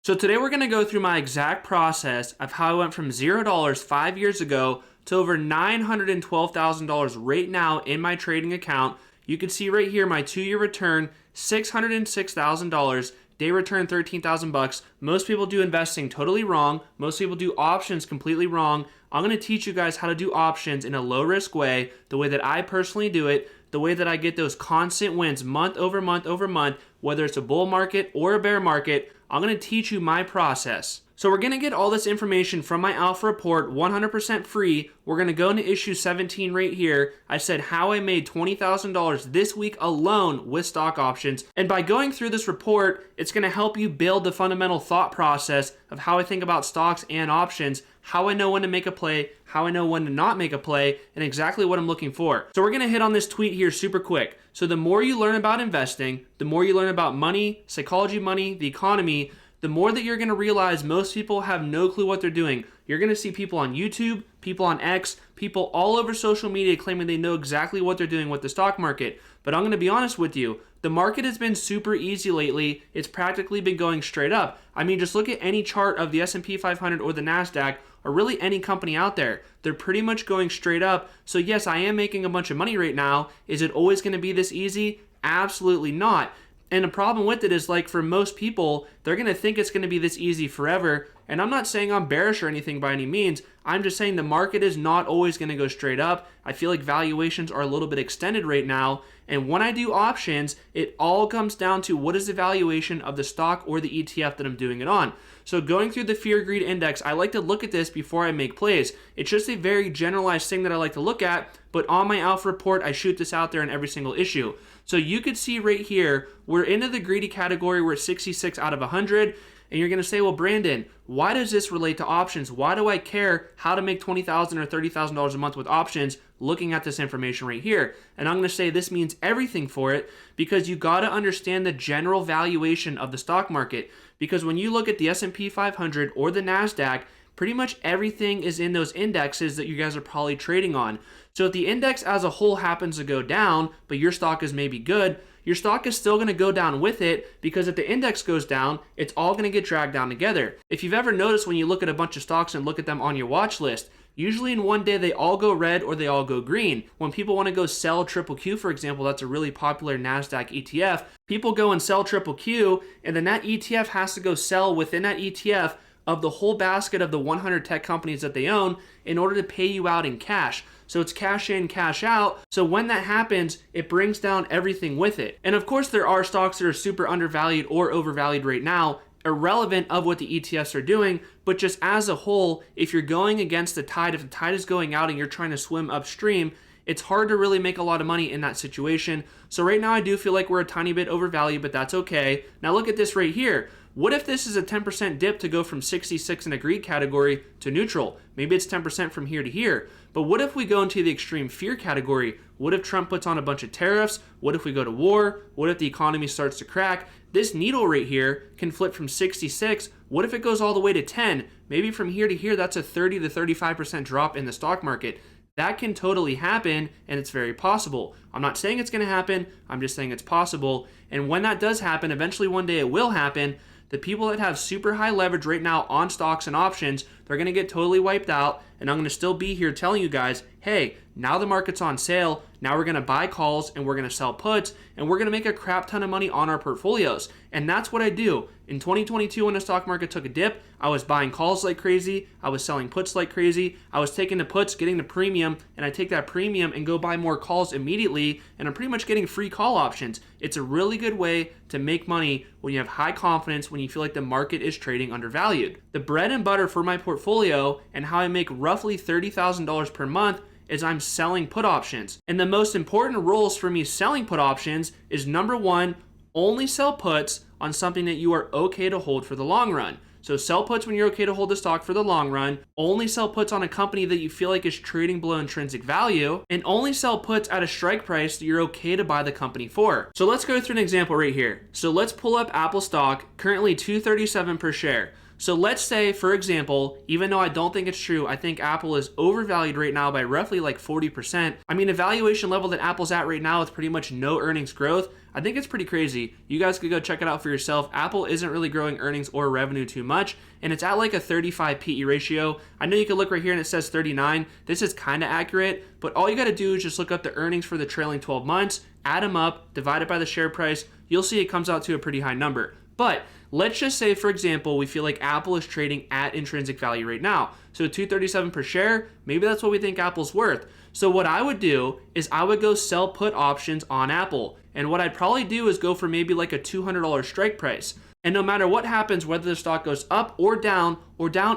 So today we're going to go through my exact process of how I went from $0 5 years ago to over $912,000 right now in my trading account. You can see right here my 2-year return, $606,000. Day return, 13,000 bucks. Most people do investing totally wrong. Most people do options completely wrong. I'm going to teach you guys how to do options in a low risk way, the way that I personally do it, the way that I get those constant wins month over month over month, whether it's a bull market or a bear market. I'm going to teach you my process. So we're going to get all this information from my Alpha report 100% free. We're going to go into issue 17 right here. I said how I made $20,000 this week alone with stock options. And by going through this report, it's going to help you build the fundamental thought process of how I think about stocks and options, how I know when to make a play, how I know when to not make a play, and exactly what I'm looking for. So we're going to hit on this tweet here super quick. So the more you learn about investing, the more you learn about money, psychology, money, the economy, the more that you're going to realize most people have no clue what they're doing. You're going to see people on YouTube, people on X, people all over social media claiming they know exactly what they're doing with the stock market. But I'm going to be honest with you, the market has been super easy lately. It's practically been going straight up. I mean, just look at any chart of the S&P 500 or the NASDAQ or really any company out there. They're pretty much going straight up. So yes, I am making a bunch of money right now. Is it always going to be this easy? Absolutely not. And the problem with it is, like, for most people, they're going to think it's going to be this easy forever. And I'm not saying I'm bearish or anything by any means. I'm just saying the market is not always going to go straight up. I feel like valuations are a little bit extended right now. And when I do options, it all comes down to what is the valuation of the stock or the ETF that I'm doing it on. So going through the Fear Greed Index, I like to look at this before I make plays. It's just a very generalized thing that I like to look at, but on my Alpha report, I shoot this out there in every single issue. So you could see right here, we're into the greedy category. We're at 66 out of 100. And you're going to say, well, Brandon, why does this relate to options? Why do I care how to make $20,000 or $30,000 a month with options looking at this information right here? And I'm going to say this means everything for it, because you got to understand the general valuation of the stock market. Because when you look at the S&P 500 or the NASDAQ, pretty much everything is in those indexes that you guys are probably trading on. So if the index as a whole happens to go down, but your stock is maybe good, your stock is still going to go down with it, because if the index goes down, it's all going to get dragged down together. If you've ever noticed when you look at a bunch of stocks and look at them on your watch list, usually in one day they all go red or they all go green. When people want to go sell Triple Q, for example, that's a really popular NASDAQ ETF, people go and sell Triple Q, and then that ETF has to go sell within that ETF of the whole basket of the 100 tech companies that they own in order to pay you out in cash. So it's cash in, cash out. So when that happens, it brings down everything with it. And of course, there are stocks that are super undervalued or overvalued right now, irrelevant of what the ETFs are doing. But just as a whole, if you're going against the tide, if the tide is going out and you're trying to swim upstream, it's hard to really make a lot of money in that situation. So right now I do feel like we're a tiny bit overvalued, but that's okay. Now look at this right here. What if this is a 10% dip to go from 66 in a greed category to neutral? Maybe it's 10% from here to here. But what if we go into the extreme fear category? What if Trump puts on a bunch of tariffs? What if we go to war? What if the economy starts to crack? This needle right here can flip from 66. What if it goes all the way to 10? Maybe from here to here, that's a 30 to 35% drop in the stock market. That can totally happen, and it's very possible. I'm not saying it's going to happen. I'm just saying it's possible. And when that does happen, eventually one day it will happen. The people that have super high leverage right now on stocks and options, they're going to get totally wiped out. And I'm going to still be here telling you guys, hey, now the market's on sale. Now we're going to buy calls and we're going to sell puts, and we're going to make a crap ton of money on our portfolios. And that's what I do. In 2022, when the stock market took a dip, I was buying calls like crazy. I was selling puts like crazy. I was taking the puts, getting the premium, and I take that premium and go buy more calls immediately, and I'm pretty much getting free call options. It's a really good way to make money when you have high confidence, when you feel like the market is trading undervalued. The bread and butter for my portfolio and how I make roughly $30,000 per month is I'm selling put options. And the most important rules for me selling put options is, number one, only sell puts on something that you are okay to hold for the long run. So sell puts when you're okay to hold the stock for the long run, only sell puts on a company that you feel like is trading below intrinsic value, and only sell puts at a strike price that you're okay to buy the company for. So let's go through an example right here. So let's pull up Apple stock, currently $237 per share. So let's say, for example, even though I don't think it's true, I think Apple is overvalued right now by roughly like 40%. I mean, a valuation level that Apple's at right now with pretty much no earnings growth, I think it's pretty crazy. You guys could go check it out for yourself. Apple isn't really growing earnings or revenue too much, and it's at like a 35 PE ratio. I know you can look right here and it says 39. This is kind of accurate, but all you got to do is just look up the earnings for the trailing 12 months, add them up, divide it by the share price. You'll see it comes out to a pretty high number. But let's just say, for example, we feel like Apple is trading at intrinsic value right now. So $237 per share, maybe that's what we think Apple's worth. So what I would do is I would go sell put options on Apple. And what I'd probably do is go for maybe like a $200 strike price. And no matter what happens, whether the stock goes up or down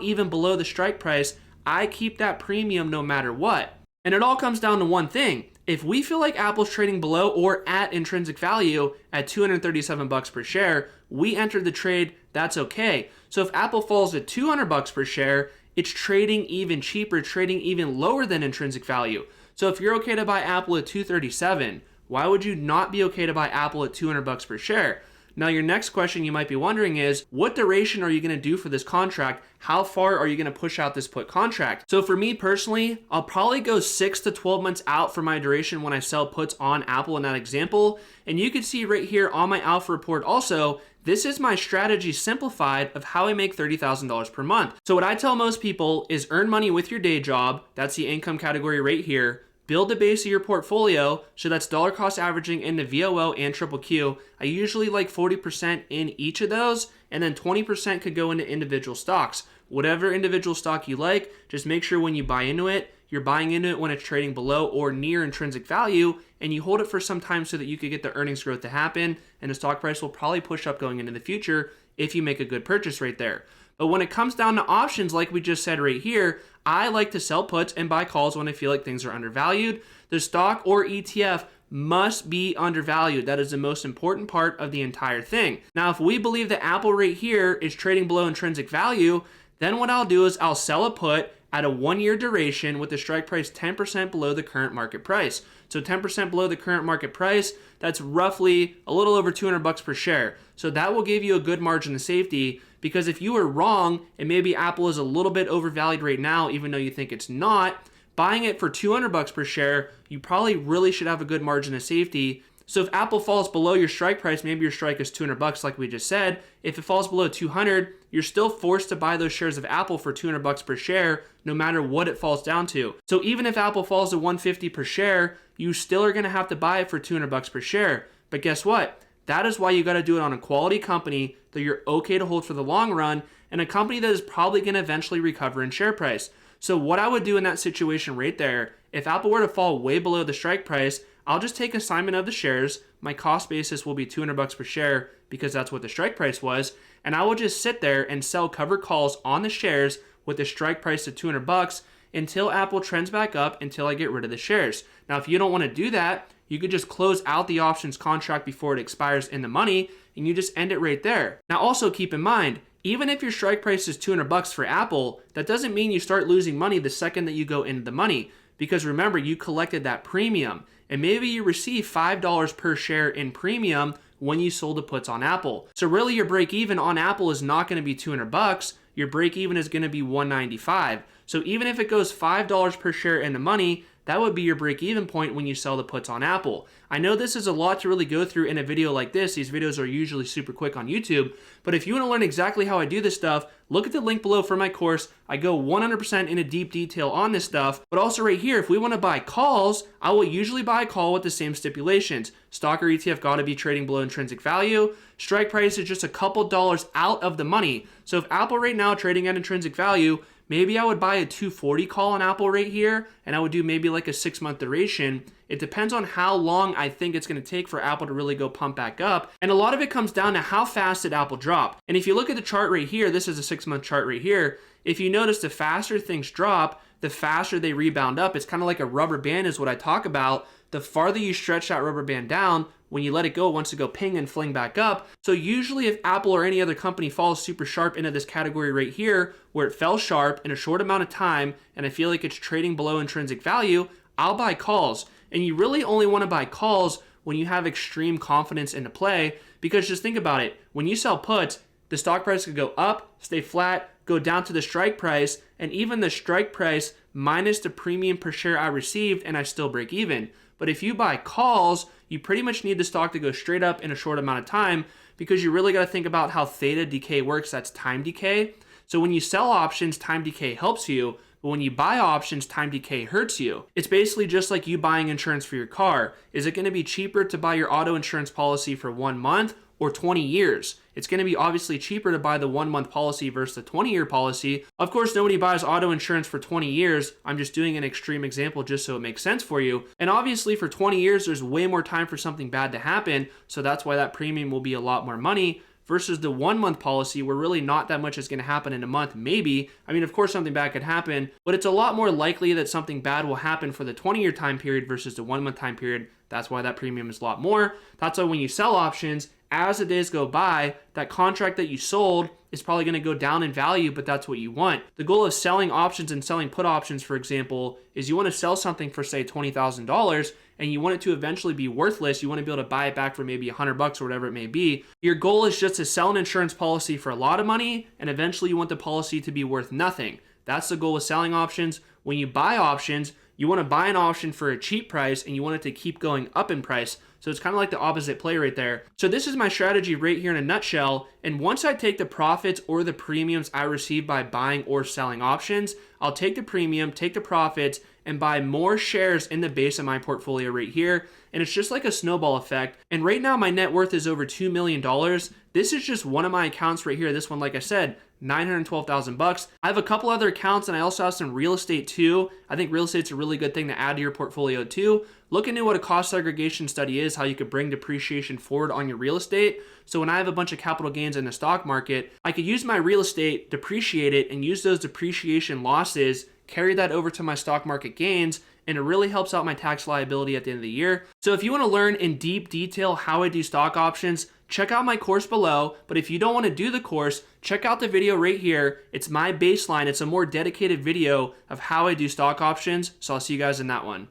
even below the strike price, I keep that premium no matter what. And it all comes down to one thing. If we feel like Apple's trading below or at intrinsic value at $237 per share, we entered the trade, that's okay. So if Apple falls at $200 per share, it's trading even cheaper, trading even lower than intrinsic value. So if you're okay to buy Apple at $237, why would you not be okay to buy Apple at $200 per share? Now, your next question you might be wondering is, what duration are you going to do for this contract? How far are you going to push out this put contract? So for me personally, I'll probably go 6 to 12 months out for my duration when I sell puts on Apple in that example. And you can see right here on my alpha report also, this is my strategy simplified of how I make $30,000 per month. So what I tell most people is earn money with your day job. That's the income category right here. Build the base of your portfolio, so that's dollar cost averaging into VOO and Triple Q. I usually like 40% in each of those, and then 20% could go into individual stocks. Whatever individual stock you like, just make sure when you buy into it, you're buying into it when it's trading below or near intrinsic value, and you hold it for some time so that you could get the earnings growth to happen, and the stock price will probably push up going into the future if you make a good purchase right there. But when it comes down to options, like we just said right here, I like to sell puts and buy calls when I feel like things are undervalued. The stock or ETF must be undervalued. That is the most important part of the entire thing. Now, if we believe that Apple right here is trading below intrinsic value, then what I'll do is I'll sell a put at a 1-year duration with the strike price 10% below the current market price. So 10% below the current market price, that's roughly a little over $200 per share. So that will give you a good margin of safety, because if you were wrong and maybe Apple is a little bit overvalued right now, even though you think it's not, buying it for $200 per share, you probably really should have a good margin of safety. So if Apple falls below your strike price, maybe your strike is $200 like we just said. If it falls below 200, you're still forced to buy those shares of Apple for $200 per share, no matter what it falls down to. So even if Apple falls to $150 per share, you still are gonna have to buy it for $200 per share. But guess what? That is why you gotta do it on a quality company that you're okay to hold for the long run, and a company that is probably gonna eventually recover in share price. So what I would do in that situation right there, if Apple were to fall way below the strike price, I'll just take assignment of the shares. My cost basis will be $200 per share because that's what the strike price was. And I will just sit there and sell covered calls on the shares with the strike price of $200 until Apple trends back up until I get rid of the shares. Now, if you don't want to do that, you could just close out the options contract before it expires in the money and you just end it right there. Now, also keep in mind, even if your strike price is $200 for Apple, that doesn't mean you start losing money the second that you go into the money. Because remember, you collected that premium. And maybe you receive $5 per share in premium when you sold the puts on Apple. So really your break even on Apple is not going to be $200. Your break even is going to be $195. So even if it goes $5 per share in the money, that would be your break even point when you sell the puts on Apple. I know this is a lot to really go through in a video like this. These videos are usually super quick on YouTube, but if you want to learn exactly how I do this stuff, look at the link below for my course. I go 100% into deep detail on this stuff, but also right here, if we want to buy calls, I will usually buy a call with the same stipulations. Stock or ETF got to be trading below intrinsic value. Strike price is just a couple dollars out of the money. So if Apple right now trading at intrinsic value, maybe I would buy a 240 call on Apple right here, and I would do maybe like a 6-month duration. It depends on how long I think it's going to take for Apple to really go pump back up. And a lot of it comes down to how fast did Apple drop. And if you look at the chart right here, this is a 6-month chart right here. If you notice, the faster things drop, the faster they rebound up. It's kind of like a rubber band is what I talk about. The farther you stretch that rubber band down, when you let it go, it wants to go ping and fling back up. So usually if Apple or any other company falls super sharp into this category right here, where it fell sharp in a short amount of time, and I feel like it's trading below intrinsic value, I'll buy calls. And you really only want to buy calls when you have extreme confidence in the play, because just think about it. When you sell puts, The stock price could go up, stay flat, go down to the strike price, and even the strike price minus the premium per share I received, and I still break even. But if you buy calls, you pretty much need the stock to go straight up in a short amount of time, because you really got to think about how theta decay works. That's time decay. So when you sell options, time decay helps you. But when you buy options, time decay hurts you. It's basically just like you buying insurance for your car. Is it going to be cheaper to buy your auto insurance policy for 1 month or 20 years? It's going to be obviously cheaper to buy the 1 month policy versus the 20-year policy. Of course, nobody buys auto insurance for 20 years. I'm just doing an extreme example just so it makes sense for you. And obviously for 20 years, there's way more time for something bad to happen. So that's why that premium will be a lot more money. Versus the 1 month policy where really not that much is going to happen in a month, maybe. I mean, of course, something bad could happen, but it's a lot more likely that something bad will happen for the 20-year time period versus the 1 month time period. That's why that premium is a lot more. That's why when you sell options, as the days go by, that contract that you sold is probably going to go down in value, but that's what you want. The goal of selling options and selling put options, for example, is you want to sell something for, say, $20,000, and you want it to eventually be worthless. You want to be able to buy it back for maybe $100 or whatever it may be. Your goal is just to sell an insurance policy for a lot of money, and eventually you want the policy to be worth nothing. That's the goal of selling options. When you buy options, you want to buy an option for a cheap price, and you want it to keep going up in price. So it's kind of like the opposite play right there. So this is my strategy right here in a nutshell. And once I take the profits or the premiums I receive by buying or selling options, I'll take the premium, take the profits, and buy more shares in the base of my portfolio right here. And it's just like a snowball effect. And right now my net worth is over $2 million. This is just one of my accounts right here. This one, like I said, $912,000. I have a couple other accounts, and I also have some real estate too. I think real estate's a really good thing to add to your portfolio too. Look into what a cost segregation study is, how you could bring depreciation forward on your real estate. So when I have a bunch of capital gains in the stock market, I could use my real estate, depreciate it, and use those depreciation losses, carry that over to my stock market gains, and it really helps out my tax liability at the end of the year. So if you want to learn in deep detail how I do stock options, check out my course below. But if you don't want to do the course, check out the video right here. It's my baseline. It's a more dedicated video of how I do stock options. So I'll see you guys in that one.